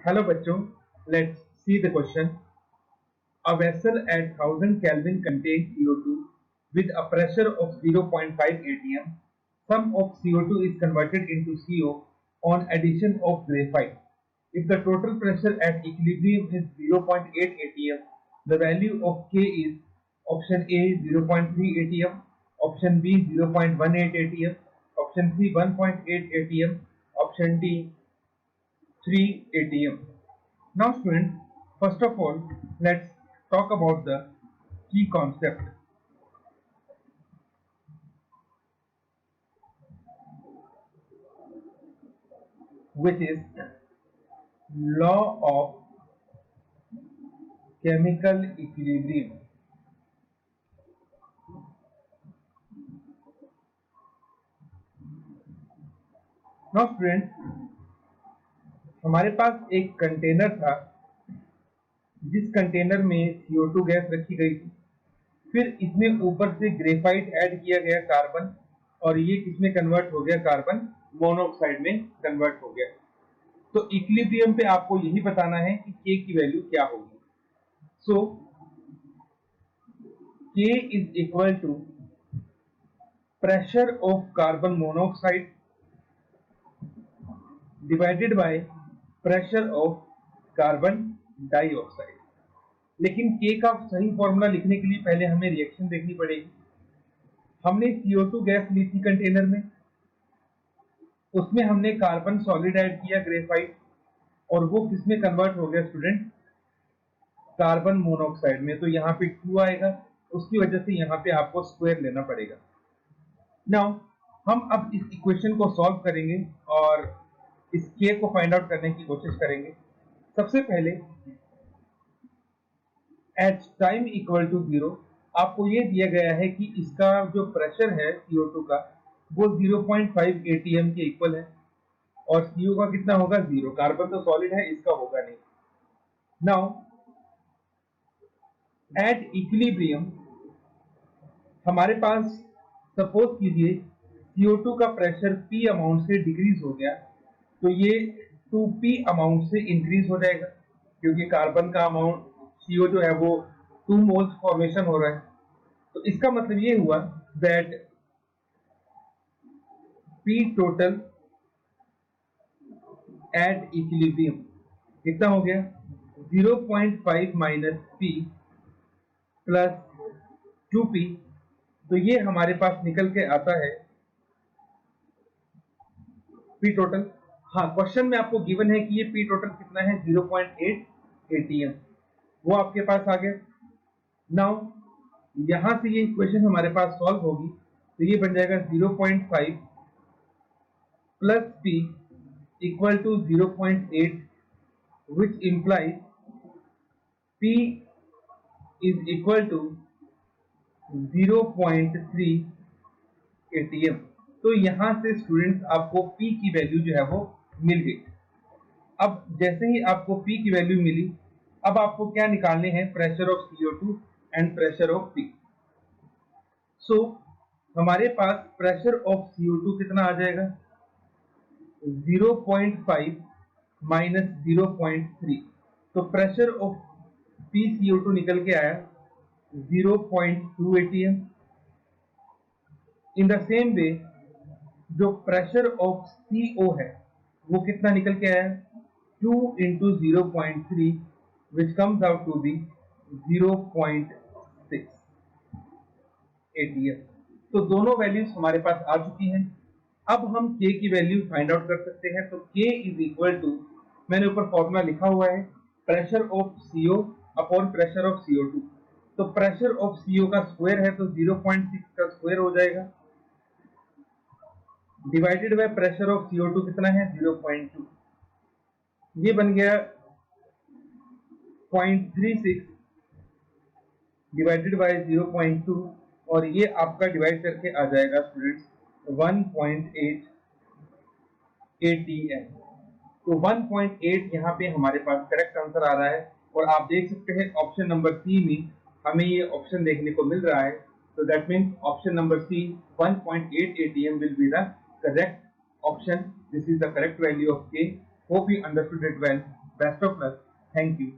Hello बच्चों, let's see the question. A vessel at 1000 Kelvin contains CO2 with a pressure of 0.5 atm. Some of CO2 is converted into CO on addition of graphite. If the total pressure at equilibrium is 0.8 atm, the value of K is option A 0.3 atm, option B 0.18 atm, option C 1.8 atm, option D 3 atm. Now students, first of all, let's talk about the key concept, which is law of chemical equilibrium. Now students, हमारे पास एक container था जिस container में CO2 gas रखी गई थी। फिर इसमें ऊपर से ग्रेफाइट ऐड किया गया कार्बन, और ये किसमें कन्वर्ट हो गया? कार्बन मोनोऑक्साइड में कन्वर्ट हो गया। तो इक्विलिब्रियम पे आपको यही बताना है कि K की वैल्यू क्या होगी। सो K is equal to pressure of carbon monoxide divided by pressure of carbon dioxide। लेकिन K का सही फॉर्मूला लिखने के लिए पहले हमें रिएक्शन देखनी पड़ेगी। हमने CO2 गैस ली थी कंटेनर में, उसमें हमने कार्बन सॉलिड ऐड किया ग्रेफाइट, और वो किसमें कन्वर्ट हो गया स्टूडेंट? कार्बन मोनोऑक्साइड में। तो यहाँ पे 2 आएगा, उसकी वजह से यहाँ पे आपको स्क्वायर लेना पड़ेगा। नाउ हम अब इस इक्वेशन को सॉल्व करेंगे और इस K को फाइंड आउट करने की कोशिश करेंगे। सबसे पहले एट टाइम इक्वल टू 0 आपको ये दिया गया है कि इसका जो प्रेशर है CO2 का वो 0.5 atm के इक्वल है, और CO का कितना होगा? 0। कार्बन तो सॉलिड है, इसका होगा नहीं। नाउ एट इक्विलिब्रियम हमारे पास सपोज कीजिए CO2 का प्रेशर P अमाउंट से डिक्रीज हो गया, तो ये 2P अमाउंट से इंक्रीज हो जाएगा, क्योंकि कार्बन का अमाउंट CO जो है वो 2 मोल्स फॉर्मेशन हो रहा है। तो इसका मतलब ये हुआ that P total at equilibrium कितना हो गया? 0.5 माइनस P प्लस 2P। तो ये हमारे पास निकल के आता है P टोटल। हाँ, क्वेश्चन में आपको गिवन है कि ये P टोटल कितना है? 0.8 atm, वो आपके पास आ गया। नाउ यहां से ये इक्वेशन हमारे पास सॉल्व होगी, तो ये बन जाएगा 0.5 plus P equal to 0.8, which implies P is equal to 0.3 atm। तो यहां से स्टूडेंट्स आपको P की वैल्यू जो है वो मिल गई। अब जैसे ही आपको P की वैल्यू मिली, अब आपको क्या निकालने हैं? Pressure of CO2 and pressure of P। सो हमारे पास प्रेशर ऑफ CO2 कितना आ जाएगा? 0.5 माइनस 0.3। तो प्रेशर ऑफ PCO2 निकल के आया 0.2 atm। In the same way जो प्रेशर ऑफ CO है वो कितना निकल के आया? 2 into 0.3, which comes out to be 0.6 atm। तो दोनों वैल्यूज हमारे पास आ चुकी हैं। अब हम K की वैल्यू फाइंड आउट कर सकते हैं। तो K इज इक्वल टू, मैंने ऊपर फॉर्मूला लिखा हुआ है, pressure of CO upon pressure of CO2। तो प्रेशर ऑफ CO का स्क्वायर है, तो 0.6 का स्क्वायर हो जाएगा, divided by pressure of CO2 कितना है? 0.2। ये बन गया 0.36 डिवाइडेड बाय 0.2, और ये आपका डिवाइड करके आ जाएगा स्टूडेंट्स 1.8 atm। तो 1.8 यहाँ पे हमारे पास करेक्ट आंसर आ रहा है, और आप देख सकते हैं ऑप्शन नंबर सी में हमें ये ऑप्शन देखने को मिल रहा है। तो that means option number C 1.8 atm will be the correct option. This is the correct value of K. Hope you understood it well. Best of luck. Thank you.